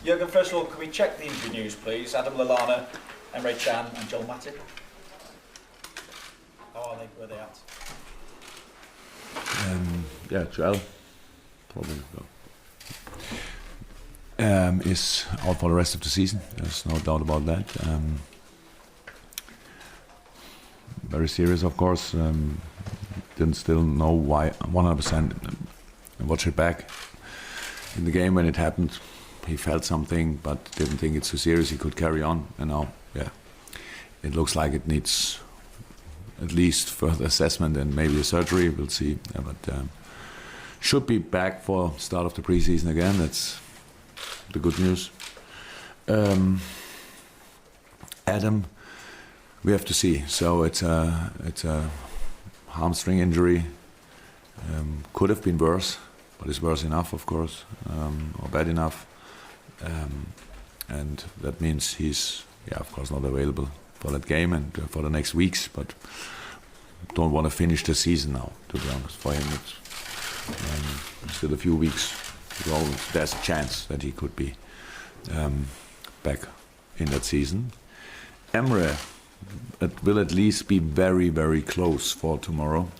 Jürgen, first of all, can we check the injury news, please? Adam Lallana, Emre Can and Joel Matip. How are they? Where are they at? Joel probably is out for the rest of the season. There's no doubt about that. Very serious, of course. Didn't still know why 100%. Watch it back in the game when it happened. He felt something, but didn't think it's too serious. He could carry on, and now, it looks like it needs at least further assessment and maybe a surgery. We'll see, but should be back for start of the preseason again. That's the good news. Adam, we have to see. So it's a hamstring injury. Could have been worse, but it's worse enough, of course, or bad enough. And that means he's, of course, not available for that game and for the next weeks. But don't want to finish the season now, to be honest. For him, it's still a few weeks to go. There's a chance that he could be back in that season. Emre, it will at least be very, very close for tomorrow.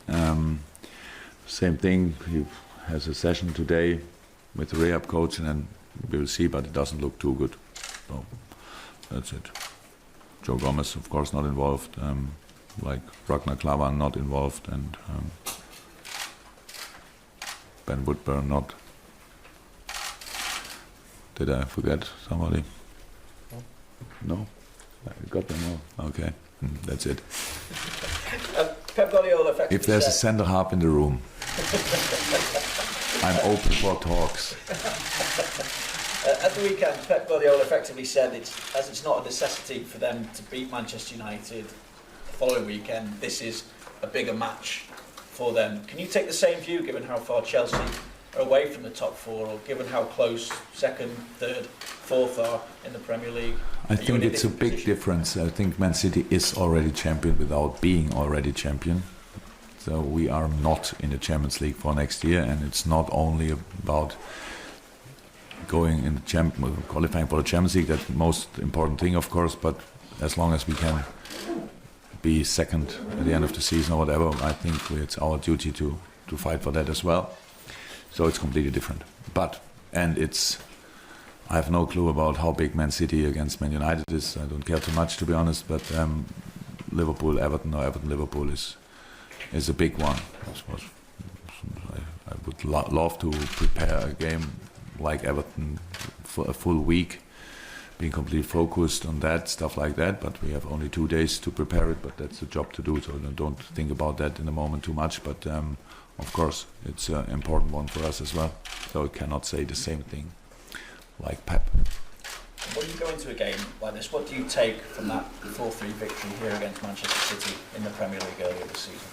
Same thing, he has a session today with the rehab coach, and then we will see, but it doesn't look too good. So that's it. Joe Gomez, of course, not involved. Like Ragnar Klavan, not involved, and Ben Woodburn, not. Did I forget somebody? No? I got them all. Okay, that's it. Pep Guardiola effectively if there's a centre half in the room, I'm open for talks. At the weekend, Pep Guardiola effectively said it's not a necessity for them to beat Manchester United the following weekend. This is a bigger match for them. Can you take the same view, given how far Chelsea are away from the top four, or given how close second, third, fourth are in the Premier League? I think it's a big difference. I think Man City is already champion without being already champion. So we are not in the Champions League for next year, and it's not only about going in the qualifying for the Champions League. That's the most important thing, of course. But as long as we can be second at the end of the season or whatever, I think it's our duty to fight for that as well. So it's completely different. I have no clue about how big Man City against Man United is. I don't care too much, to be honest. But Liverpool, Everton, or Everton, Liverpool is a big one. I suppose I would love to prepare a game like Everton for a full week, being completely focused on that, stuff like that. But we have only 2 days to prepare it. But that's the job to do. So don't think about that in the moment too much. But of course, it's an important one for us as well. So I cannot say the same thing like Pep. When you go into a game like this, what do you take from that 4-3 victory here against Manchester City in the Premier League earlier this season?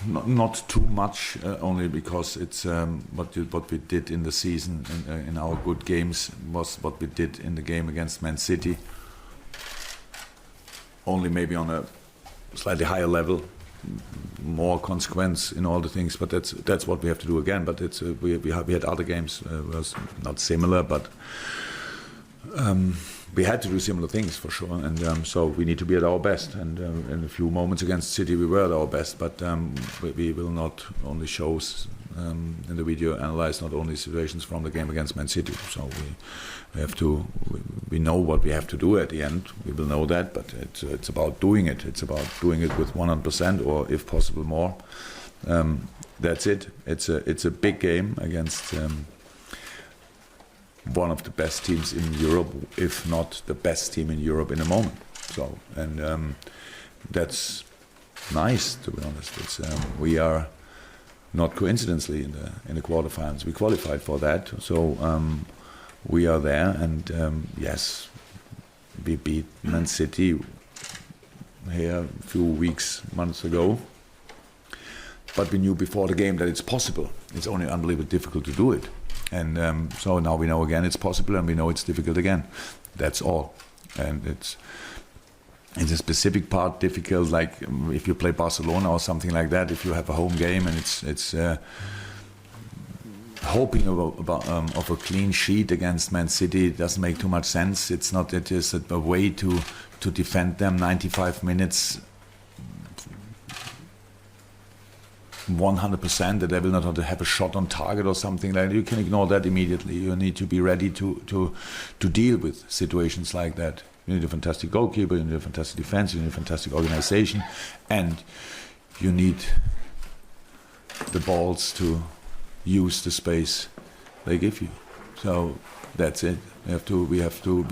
Not too much, only because it's what we did in the season in our good games was what we did in the game against Man City. Only maybe on a slightly higher level, more consequence in all the things. But that's what we have to do again. But it's we had other games was not similar, but. We had to do similar things for sure, and so we need to be at our best. And in a few moments against City, we were at our best. But we will not only show in the video analyze not only situations from the game against Man City. So we have to. We know what we have to do at the end. We will know that, but it's about doing it. It's about doing it with 100%, or if possible more. That's it. It's a big game against. One of the best teams in Europe, if not the best team in Europe in a moment. So, and that's nice, to be honest. It's we are not coincidentally in the quarterfinals. We qualified for that, so we are there. And yes, we beat Man City here a few months ago. But we knew before the game that it's possible. It's only unbelievably difficult to do it. And so now we know again it's possible, and we know it's difficult again. That's all. And it's a specific part difficult, like if you play Barcelona or something like that. If you have a home game and it's hoping of a clean sheet against Man City doesn't make too much sense. It's not. It is a way to defend them 95 minutes, 100%, that they will not have a shot on target or something like that. You can ignore that immediately. You need to be ready to deal with situations like that. You need a fantastic goalkeeper, you need a fantastic defense, you need a fantastic organization, and you need the balls to use the space they give you. So that's it. We have to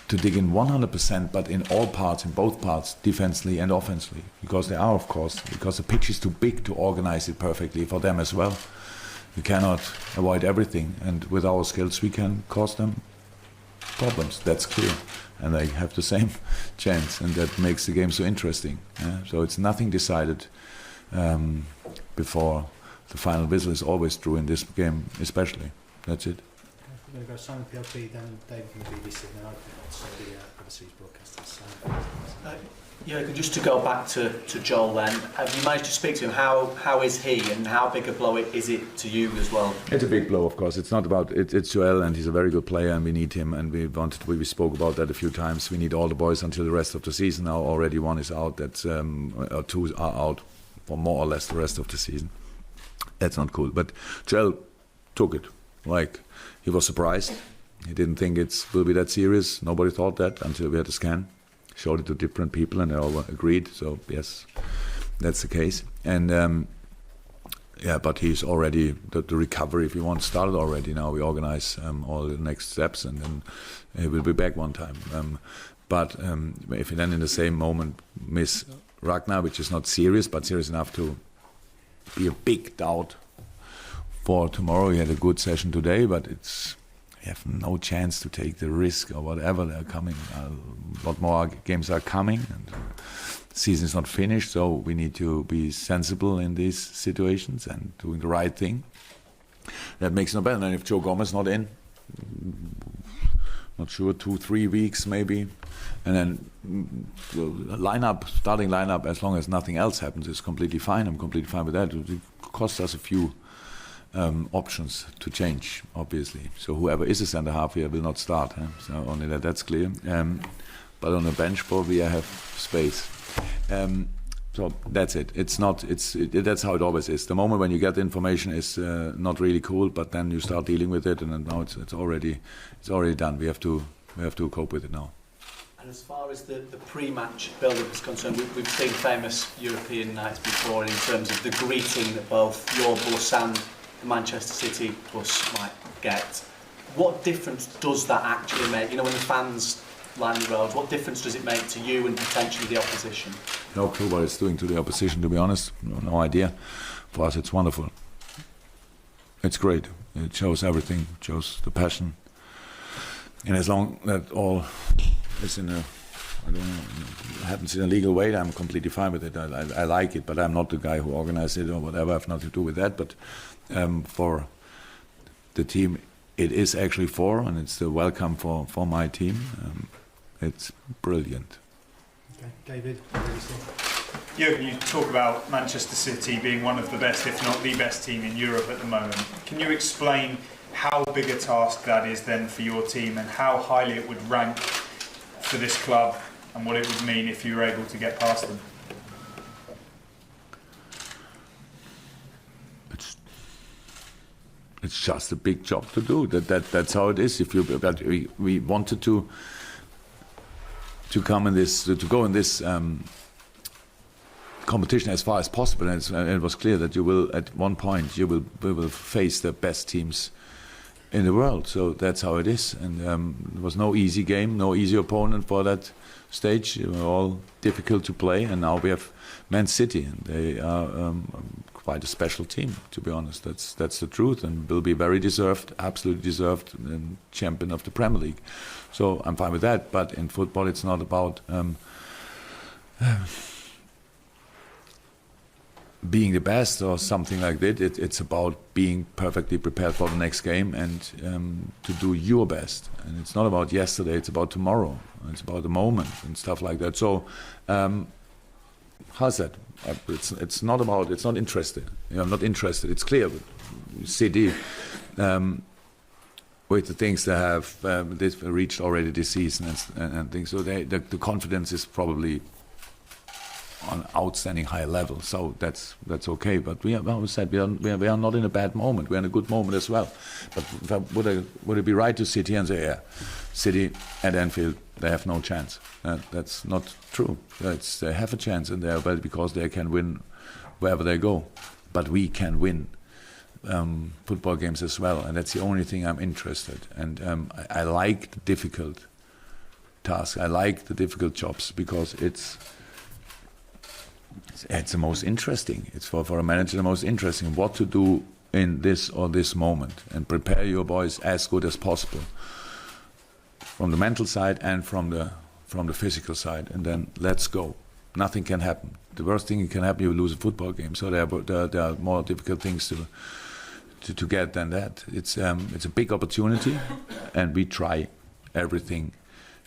dig in 100%, but in all parts, in both parts, defensively and offensively, because they are, of course, because the pitch is too big to organize it perfectly for them as well. You cannot avoid everything, and with our skills we can cause them problems, that's clear, and they have the same chance, and that makes the game so interesting. So it's nothing decided before the final whistle is always true in this game, especially. That's it. We're going to go Simon PLP, then David from the BBC, and then I'll the overseas broadcasters. Jürgen, just to go back to Joel then, have you managed to speak to him? How is he, and how big a blow is it to you as well? It's a big blow, of course. It's not about it's Joel, and he's a very good player, and we need him, and we spoke about that a few times. We need all the boys until the rest of the season. Now already one is out, that's or two are out for more or less the rest of the season. That's not cool. But Joel took it. Like, he was surprised. He didn't think it will be that serious. Nobody thought that until we had a scan. Showed it to different people, and they all agreed. So yes, that's the case. And but he's already the recovery, if you want, started already. Now we organize all the next steps, and then he will be back one time. But if you then in the same moment miss Ragnar, which is not serious, but serious enough to be a big doubt for tomorrow. He had a good session today, but we have no chance to take the risk or whatever. They're coming. A lot more games are coming, and the season is not finished. So we need to be sensible in these situations and doing the right thing. That makes no better. And if Joe Gomez not in, not sure, 2-3 weeks maybe, and then the starting lineup, as long as nothing else happens, is completely fine. I'm completely fine with that. It costs us a few options to change, obviously. So whoever is a centre half here will not start. So only that's clear. But on the bench, probably I have space. So that's it. That's how it always is. The moment when you get the information is not really cool, but then you start dealing with it, and then now it's already done. We have to cope with it now. And as far as the pre-match build-up is concerned, we've seen famous European nights before in terms of the greeting that both your bus and the Manchester City bus might get. What difference does that actually make? You know, when the fans line the roads, what difference does it make to you and potentially the opposition? No clue what it's doing to the opposition, to be honest. No idea. For us, it's wonderful. It's great. It shows everything. It shows the passion. And as long that all is in a, I don't know, happens in a legal way, I'm completely fine with it. I like it, but I'm not the guy who organized it or whatever. I have nothing to do with that. But for the team, it is actually and it's the welcome for my team. It's brilliant. Okay, David. Jürgen, you talk about Manchester City being one of the best, if not the best team in Europe at the moment. Can you explain how big a task that is then for your team, and how highly it would rank for this club, and what it would mean if you were able to get past them? It's just a big job to do. That's how it is. But we wanted to come in this, to go in this competition as far as possible, and it was clear that you will, at one point, we will face the best teams in the world. So that's how it is. And there was no easy game, no easy opponent for that stage. They were all difficult to play, and now we have Man City, and they are quite a special team, to be honest. That's the truth, and will be very deserved, absolutely deserved, champion of the Premier League. So I'm fine with that. But in football, it's not about being the best or something like that. It's about being perfectly prepared for the next game and to do your best. And it's not about yesterday, it's about tomorrow. It's about the moment and stuff like that. So how's that? It's not about. It's not interested. I'm not interested. It's clear. City, with the things they have, they've reached already this season and things. So the confidence is probably on outstanding high level. So that's okay. But we are not in a bad moment. We're in a good moment as well. But would it be right to sit here and say, yeah, City at Anfield, they have no chance? That's not true. They have a chance in there, but because they can win wherever they go. But we can win football games as well, and that's the only thing I'm interested. And I like the difficult tasks. I like the difficult jobs because it's the most interesting. It's for a manager the most interesting. What to do in this or this moment, and prepare your boys as good as possible from the mental side and from the physical side, and then let's go. Nothing can happen. The worst thing that can happen, you lose a football game. So there are more difficult things to get than that. It's a big opportunity, and we try everything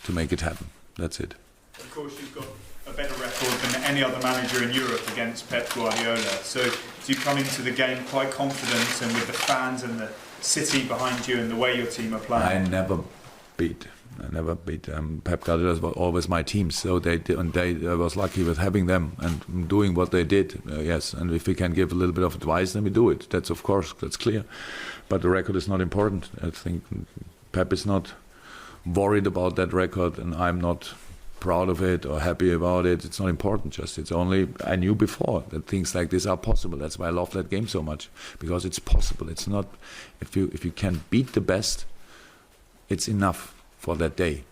to make it happen. That's it. Of course, you've got a better record than any other manager in Europe against Pep Guardiola. So do you come into the game quite confident, and with the fans and the city behind you and the way your team are playing? I never beat Pep Guardiola. Was always my team, so I was lucky with having them and doing what they did. Yes, and if we can give a little bit of advice, then we do it. That's clear. But the record is not important. I think Pep is not worried about that record, and I'm not proud of it or happy about it. It's not important. It's only I knew before that things like this are possible. That's why I love that game so much, because it's possible. It's not if you can beat the best, it's enough for that day.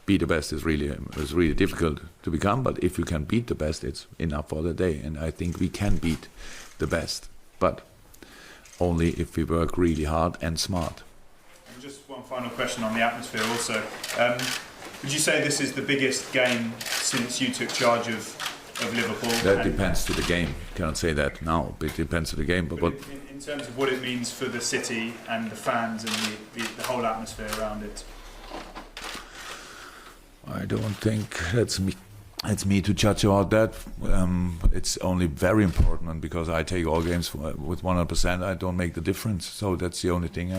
Beat the best is really difficult to become, but if you can beat the best, it's enough for the day. And I think we can beat the best, but only if we work really hard and smart. And just one final question on the atmosphere also. Would you say this is the biggest game since you took charge of Liverpool? That depends to the game. Cannot say that now, but it depends to the game. But in terms of what it means for the city and the fans and the whole atmosphere around it? I don't think it's me to judge about that. It's only very important, because I take all games with 100%. I don't make the difference, so that's the only thing.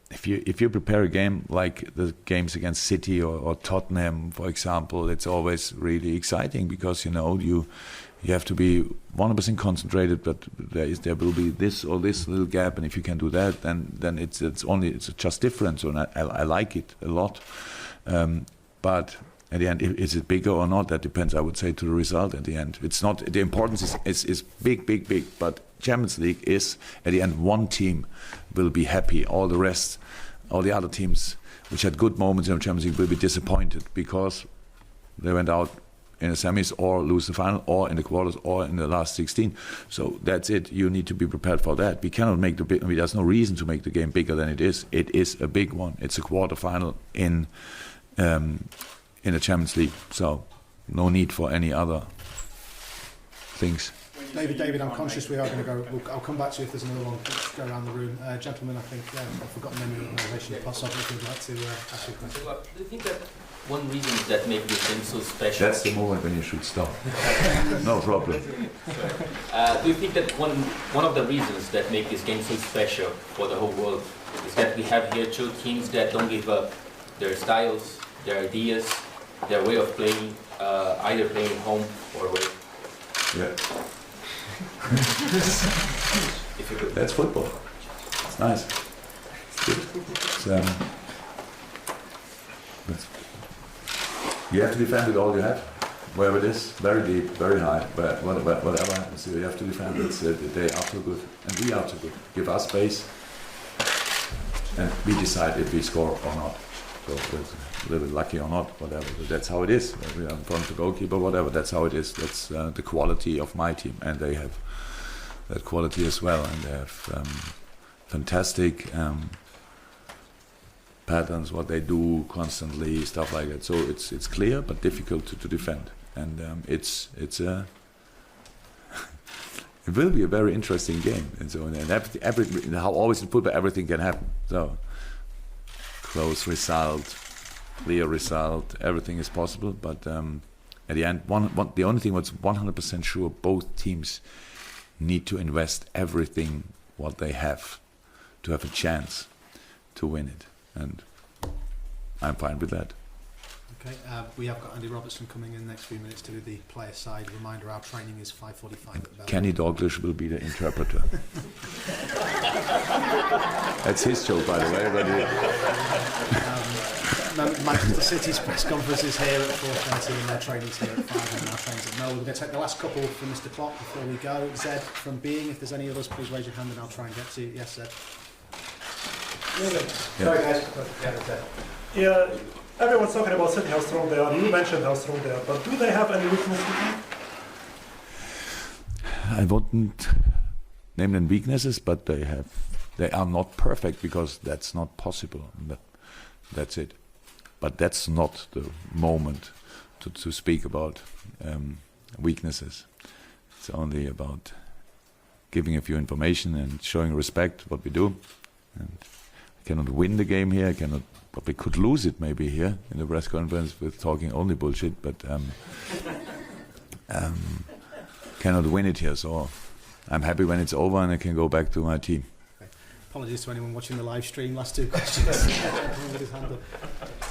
If you prepare a game like the games against City or Tottenham, for example, it's always really exciting, because you have to be 100% concentrated, but there will be this or this little gap, and if you can do that, then it's just different. So I like it a lot, but at the end, is it bigger or not? That depends, I would say, to the result. At the end, it's not the importance is big, but Champions League is at the end one team will be happy. All the other teams which had good moments in the Champions League will be disappointed because they went out in the semis or lose the final or in the quarters or in the last 16. So that's it. You need to be prepared for that. We cannot make there's no reason to make the game bigger than it is. It is a big one. It's a quarterfinal in the Champions League. So no need for any other things. David, I'm conscious we are going to go. I'll come back to you if there's another one. Let's go around the room. Gentlemen, I think I've forgotten the name of the organisation. Possibly, if you'd like to ask you a question. Do you think that one reason that makes this game so special? That's the moment when you should stop. No problem. Do you think that one of the reasons that make this game so special for the whole world is that we have here two teams that don't give up their styles, their ideas, their way of playing, either playing home or away? Yeah. If you could. That's football. It's nice. It's good. You have to defend it all you have, wherever it is, very deep, very high, but whatever happens, you have to defend it. They are too good, and we are too good. Give us space, and we decide if we score or not. So it's a little bit lucky or not, whatever. But that's how it is. We are in front of the goalkeeper, whatever. That's how it is. That's the quality of my team, and they have that quality as well, and they have fantastic patterns, what they do constantly, stuff like that. So it's clear but difficult to defend, and it will be a very interesting game. And so, how always in football everything can happen. So close result, clear result. Everything is possible, but at the end, the only thing what's 100% sure, both teams need to invest everything what they have to have a chance to win it, and I'm fine with that. Okay, we have got Andy Robertson coming in next few minutes to do the player side. Reminder, our training is 5:45 at the bell. Kenny Dalglish will be the interpreter. That's his joke, by the way. But Manchester City's press conference is here at 4:30 and their training's here at 5 and our training's at Melbourne. We're going to take the last couple from Mr. Klopp before we go. Zed from Being, if there's any others, please raise your hand and I'll try and get to you. Yes, Zed. Sorry guys. Yeah, everyone's talking about City, how strong they are. You mentioned how strong they are, but do they have any weaknesses? I wouldn't name them weaknesses, but they are not perfect, because that's not possible. That's it. But that's not the moment to speak about weaknesses. It's only about giving a few information and showing respect what we do. And I cannot win the game here. But we could lose it maybe here in the press conference with talking only bullshit. But cannot win it here. So I'm happy when it's over and I can go back to my team. Okay. Apologies to anyone watching the live stream. Last two questions. Everyone with his hand up.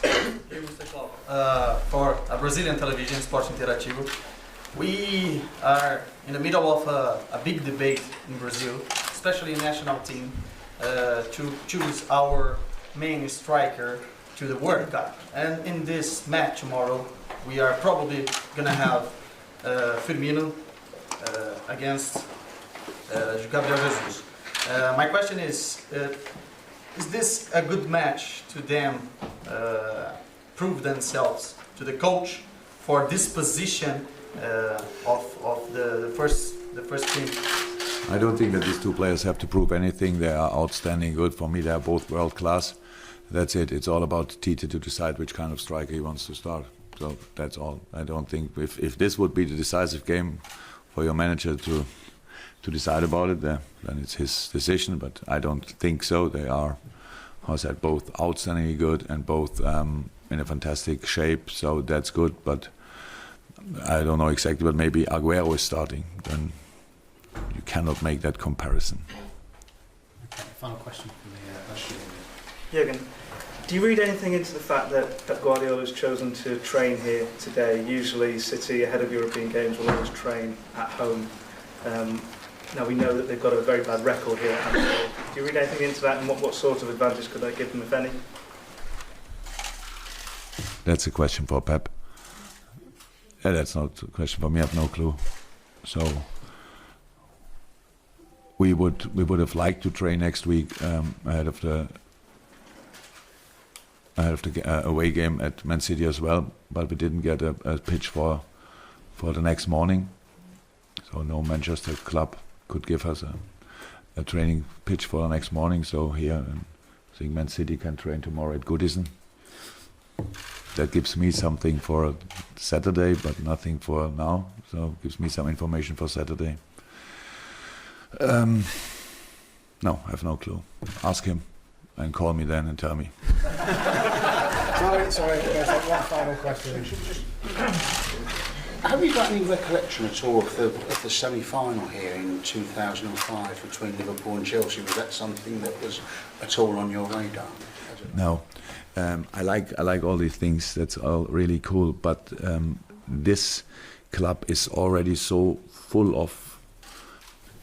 Hey, Mr. Klopp. For a Brazilian television, Sport Interativo, we are in the middle of a big debate in Brazil, especially in national team, to choose our main striker to the World Cup. And in this match tomorrow, we are probably going to have Firmino against Gabriel Jesus. My question is this a good match to them prove themselves, to the coach, for this position of the first team? I don't think that these two players have to prove anything. They are outstanding good. For me, they are both world class. That's it. It's all about Tite to decide which kind of striker he wants to start. So that's all. I don't think if this would be the decisive game for your manager to decide about it, then it's his decision. But I don't think so. They are, how I said, both outstandingly good and both in a fantastic shape. So that's good. But I don't know exactly. But maybe Aguero is starting. Then you cannot make that comparison. Okay, final question from the Jürgen, do you read anything into the fact that Pep Guardiola has chosen to train here today? Usually City, ahead of European games, will always train at home. Now we know that they've got a very bad record here at Anfield. Do you read anything into that, and what sort of advantage could that give them, if any? That's a question for Pep. Yeah, that's not a question for me. I have no clue. So we would have liked to train next week ahead of the away game at Man City as well, but we didn't get a pitch for the next morning. So no Manchester club could give us a training pitch for the next morning. So here, I think Man City can train tomorrow at Goodison. That gives me something for Saturday, but nothing for now. So it gives me some information for Saturday. No, I have no clue. Ask him and call me then and tell me. Sorry, there's one final question. Have you got any recollection at all of the semi-final here in 2005 between Liverpool and Chelsea? Was that something that was at all on your radar? No, I like all these things. That's all really cool. But this club is already so full of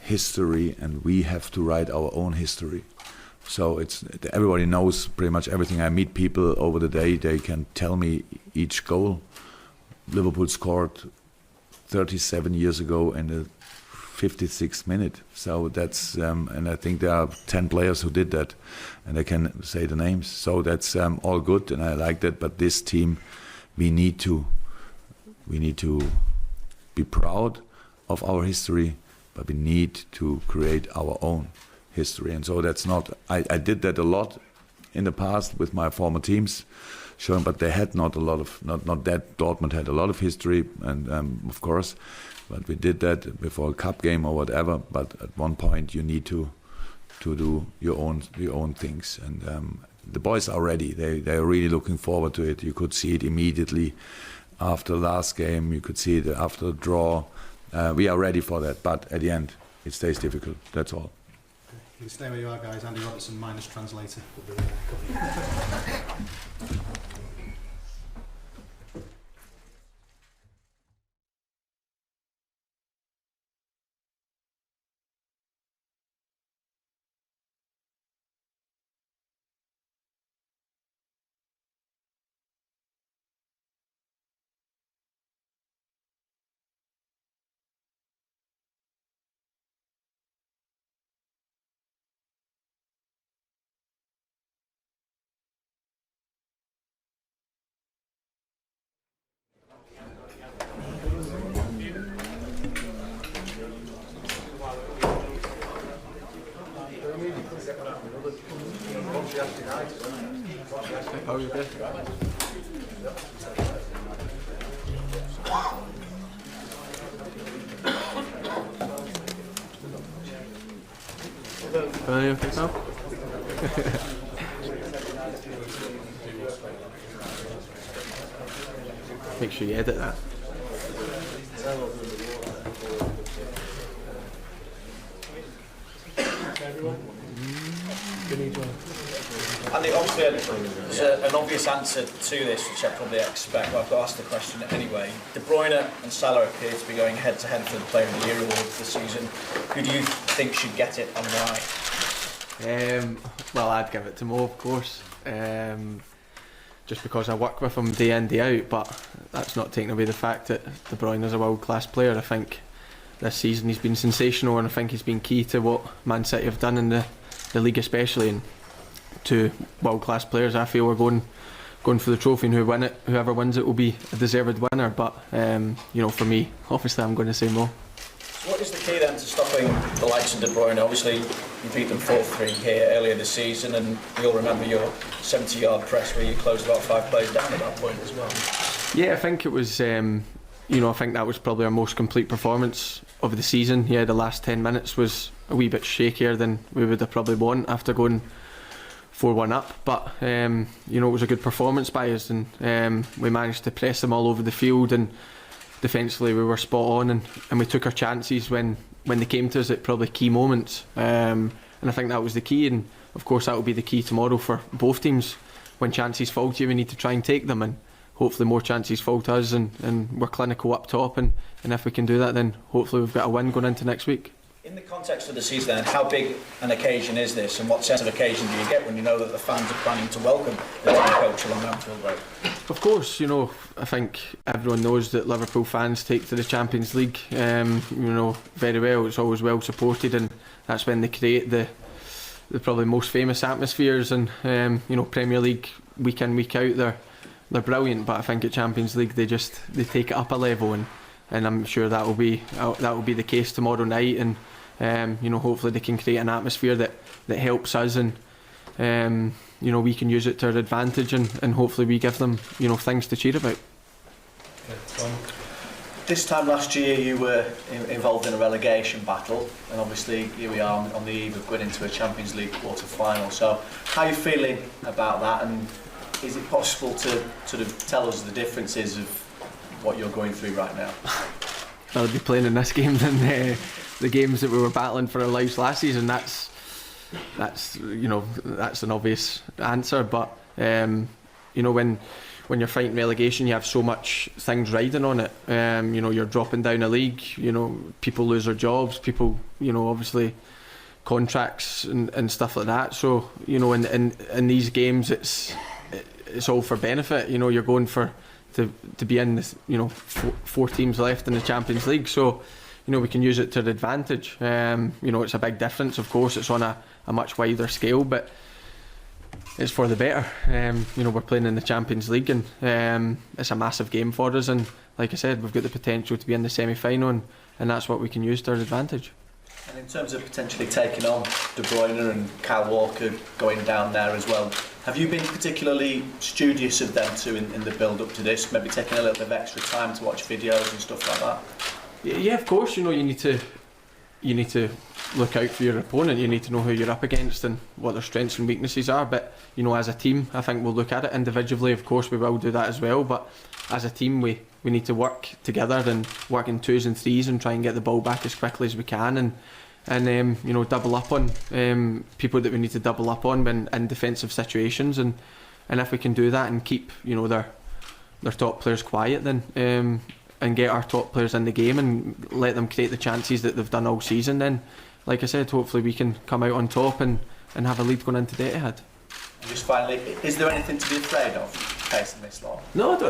history, and we have to write our own history. So everybody knows pretty much everything. I meet people over the day; they can tell me each goal. Liverpool scored 37 years ago in the 56th minute. So that's and I think there are 10 players who did that, and I can say the names. So that's all good, and I like that. But this team, we need to be proud of our history, but we need to create our own history. And so that's not. I did that a lot in the past with my former teams. Showing, but they had not a lot of, not that Dortmund had a lot of history, and of course, but we did that before a cup game or whatever. But at one point, you need to do your own things, and the boys are ready. They're really looking forward to it. You could see it immediately after the last game. You could see it after the draw. We are ready for that, but at the end, it stays difficult. That's all. You can stay where you are, guys. Andy Robertson, minus translator. Oh, you did? Are you okay now? Make sure you edit that. Andy, obviously, there's an obvious answer to this, which I probably expect, but I've got to ask the question anyway. De Bruyne and Salah appear to be going head-to-head for the Player of the Year award this season. Who do you think should get it and why? Well, I'd give it to Mo, of course. Just because I work with him day in, day out, but that's not taking away the fact that De Bruyne is a world-class player. I think this season he's been sensational, and I think he's been key to what Man City have done in the league especially. And two world-class players, I feel, are going for the trophy, and whoever wins it will be a deserved winner. But for me, obviously I'm going to say Mo. So what is the key then to stopping the likes of De Bruyne? Obviously you beat them 4-3 here earlier this season, and we all remember your 70-yard press where you closed about 5 players down at that point as well. Yeah, I think it was I think that was probably our most complete performance of the season. Yeah, the last 10 minutes was a wee bit shakier than we would have probably won after going 4-1 up, but it was a good performance by us, and we managed to press them all over the field, and defensively we were spot on, and we took our chances when they came to us at probably key moments, and I think that was the key, and of course that will be the key tomorrow for both teams. When chances fall to you, we need to try and take them, and hopefully more chances fall to us, and we're clinical up top, and if we can do that, then hopefully we've got a win going into next week. In the context of the season then, how big an occasion is this, and what sense of occasion do you get when you know that the fans are planning to welcome the team coach along Anfield Road? Of course, I think everyone knows that Liverpool fans take to the Champions League very well. It's always well supported, and that's when they create the probably most famous atmospheres, and Premier League week in, week out, they're brilliant, but I think at Champions League they take it up a level, and I'm sure that will be the case tomorrow night, and hopefully they can create an atmosphere that helps us, and we can use it to our advantage, and hopefully we give them things to cheer about. This time last year you were involved in a relegation battle, and obviously here we are on the eve of going into a Champions League quarter-final. So how are you feeling about that, and is it possible to sort of tell us the differences of what you're going through right now? I'll be playing in this game than the games that we were battling for our lives last season. That's an obvious answer, but when you're fighting relegation, you have so much things riding on it. You're dropping down a league. People lose their jobs. People, obviously, contracts and stuff like that. So in these games, it's all for benefit. You're going to be in this, 4 teams left in the Champions League, so we can use it to the advantage. It's a big difference, of course. It's on a much wider scale, but it's for the better. We're playing in the Champions League, and it's a massive game for us, and like I said, we've got the potential to be in the semi-final, and that's what we can use to our advantage. And in terms of potentially taking on De Bruyne and Kyle Walker going down there as well, have you been particularly studious of them two in the build-up to this? Maybe taking a little bit of extra time to watch videos and stuff like that? Yeah, of course. You need to look out for your opponent. You need to know who you're up against and what their strengths and weaknesses are. But as a team, I think we'll look at it individually. Of course, we will do that as well. But as a team, we need to work together and work in 2s and 3s and try and get the ball back as quickly as we can and double up on people that we need to double up on in defensive situations and if we can do that and keep their top players quiet then. And get our top players in the game and let them create the chances that they've done all season, then like I said, hopefully we can come out on top and have a lead going into the Etihad. And just finally, is there anything to be afraid of facing this lot? No, I don't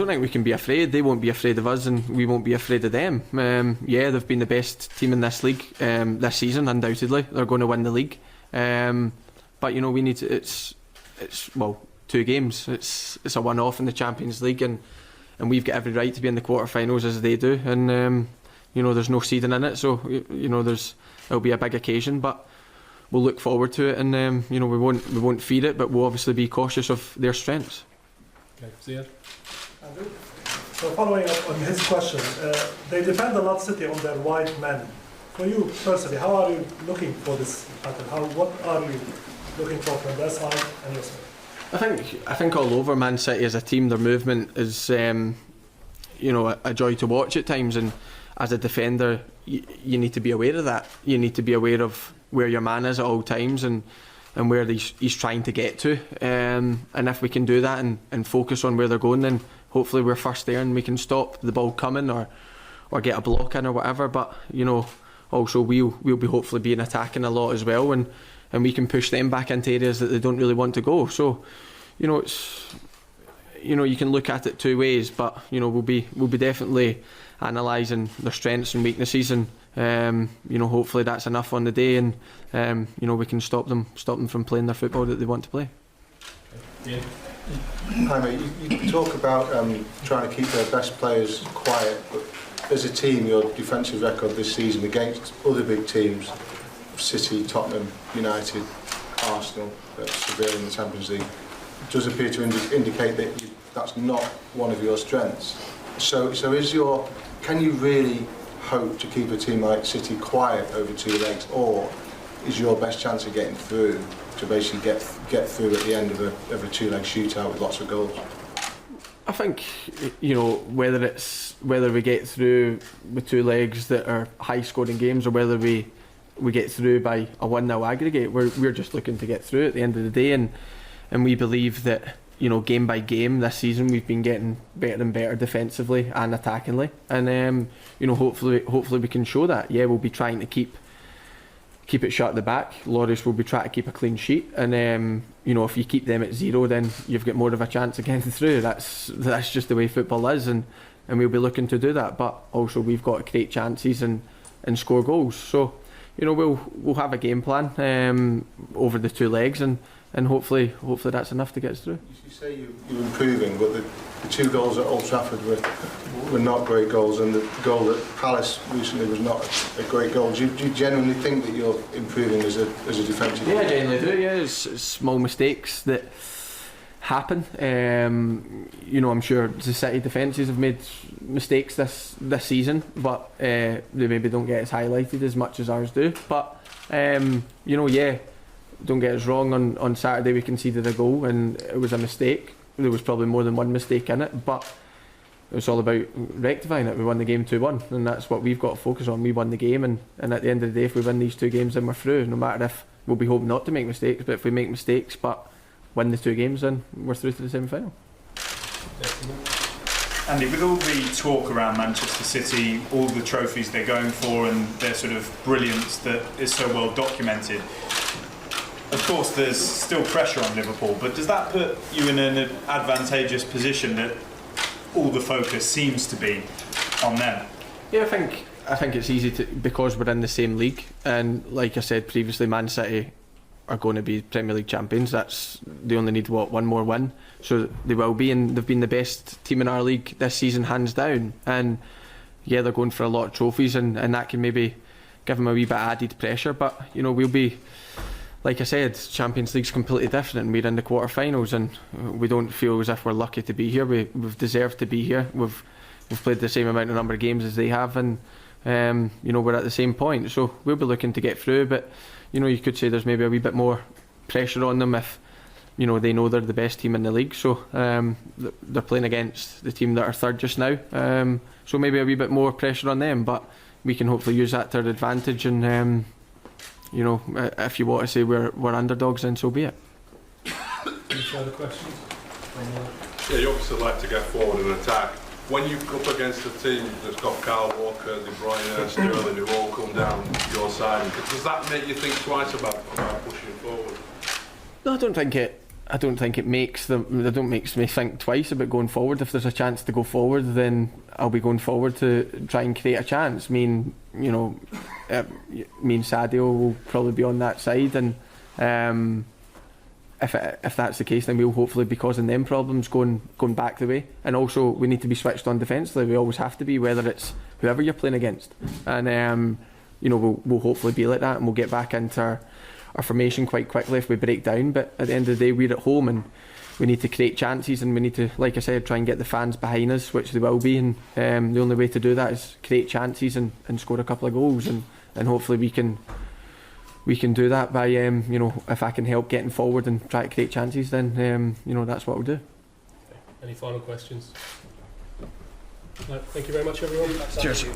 think we can be afraid. They won't be afraid of us and we won't be afraid of them. They've been the best team in this league this season, undoubtedly. They're going to win the league. But we need to, it's 2 games. It's a one-off in the Champions League and we've got every right to be in the quarterfinals as they do, and there's no seeding in it, so it'll be a big occasion, but we'll look forward to it, and we won't feed it, but we'll obviously be cautious of their strengths. Okay, Ziad. So following up on his question, they depend a lot, City, on their wide men. For you personally, how are you looking for this pattern? What are you looking for from their side and your side? I think all over Man City as a team, their movement is a joy to watch at times, and as a defender you need to be aware of that. You need to be aware of where your man is at all times and where he's trying to get to, and if we can do that and focus on where they're going, then hopefully we're first there and we can stop the ball coming or get a block in or whatever. But also we'll be hopefully being attacking a lot as well, and we can push them back into areas that they don't really want to go. So, it's you can look at it 2 ways, but we'll be definitely analysing their strengths and weaknesses, and hopefully that's enough on the day, and we can stop them from playing their football that they want to play. Yeah. Hi mate, you talk about trying to keep their best players quiet, but as a team, your defensive record this season against other big teams, City, Tottenham, United, Arsenal, Sevilla in the Champions League, does appear to indicate that that's not one of your strengths. So can you really hope to keep a team like City quiet over 2 legs, or is your best chance of getting through to basically get through at the end of a 2-leg shootout with lots of goals? I think whether we get through with 2 legs that are high scoring games or whether we get through by a 1-0 aggregate, we're just looking to get through at the end of the day, and we believe that game by game this season we've been getting better and better defensively and attackingly, and hopefully we can show that. We'll be trying to keep it shut at the back. Loris will be trying to keep a clean sheet, and if you keep them at 0, then you've got more of a chance of getting through. That's just the way football is, and we'll be looking to do that, but also we've got to create chances and score goals. So we'll have a game plan over the 2 legs, and hopefully that's enough to get us through. You say you're improving, but the 2 goals at Old Trafford were not great goals, and the goal at Palace recently was not a great goal. Do you genuinely think that you're improving as a defensive player? Yeah, I genuinely do. Yeah, it's small mistakes that happen. I'm sure the City defences have made mistakes this season, but they maybe don't get as highlighted as much as ours do. But don't get us wrong, on Saturday we conceded a goal and it was a mistake. There was probably more than one mistake in it, but it was all about rectifying it. We won the game 2-1, and that's what we've got to focus on. We won the game, and at the end of the day, if we win these 2 games, then we're through. No matter if we'll be hoping not to make mistakes, but if we make mistakes but win the 2 games, then we're through to the semi-final. Andy, with all the talk around Manchester City, all the trophies they're going for and their sort of brilliance that is so well documented, of course there's still pressure on Liverpool, but does that put you in an advantageous position that all the focus seems to be on them? Yeah, I think it's easy to, because we're in the same league, and like I said previously, Man City are going to be Premier League champions. They only need one more win, so they will be, and they've been the best team in our league this season, hands down. And yeah, they're going for a lot of trophies, and that can maybe give them a wee bit of added pressure. But we'll be, like I said, Champions League's completely different, and we're in the quarterfinals, and we don't feel as if we're lucky to be here. We've deserved to be here. We've played the same number of games as they have, and you know, we're at the same point, so we'll be looking to get through. But you know, you could say there's maybe a wee bit more pressure on them if, you know, they know they're the best team in the league. So they're playing against the team that are third just now. So maybe a wee bit more pressure on them, but we can hopefully use that to our advantage. And you know, if you want to say we're underdogs, then so be it. Any further questions? Yeah, you obviously like to get forward and attack. When you come up against a team that's got Kyle Walker, De Bruyne, Sterling, who all come down your side, does that make you think twice about pushing forward? No, I don't think it makes me think twice about going forward. If there's a chance to go forward, then I'll be going forward to try and create a chance. Me and Sadio will probably be on that side, and if that's the case, then we'll hopefully be causing them problems going back the way. And also, we need to be switched on defensively. We always have to be, whether it's whoever you're playing against. And you know, we'll hopefully be like that, and we'll get back into our formation quite quickly if we break down. But at the end of the day, we're at home, and we need to create chances, and we need to, like I said, try and get the fans behind us, which they will be. And the only way to do that is create chances and score a couple of goals, and hopefully we can do that by you know, if I can help getting forward and try to create chances, then you know, that's what we'll do. Any final questions? Right, thank you very much, everyone. Cheers.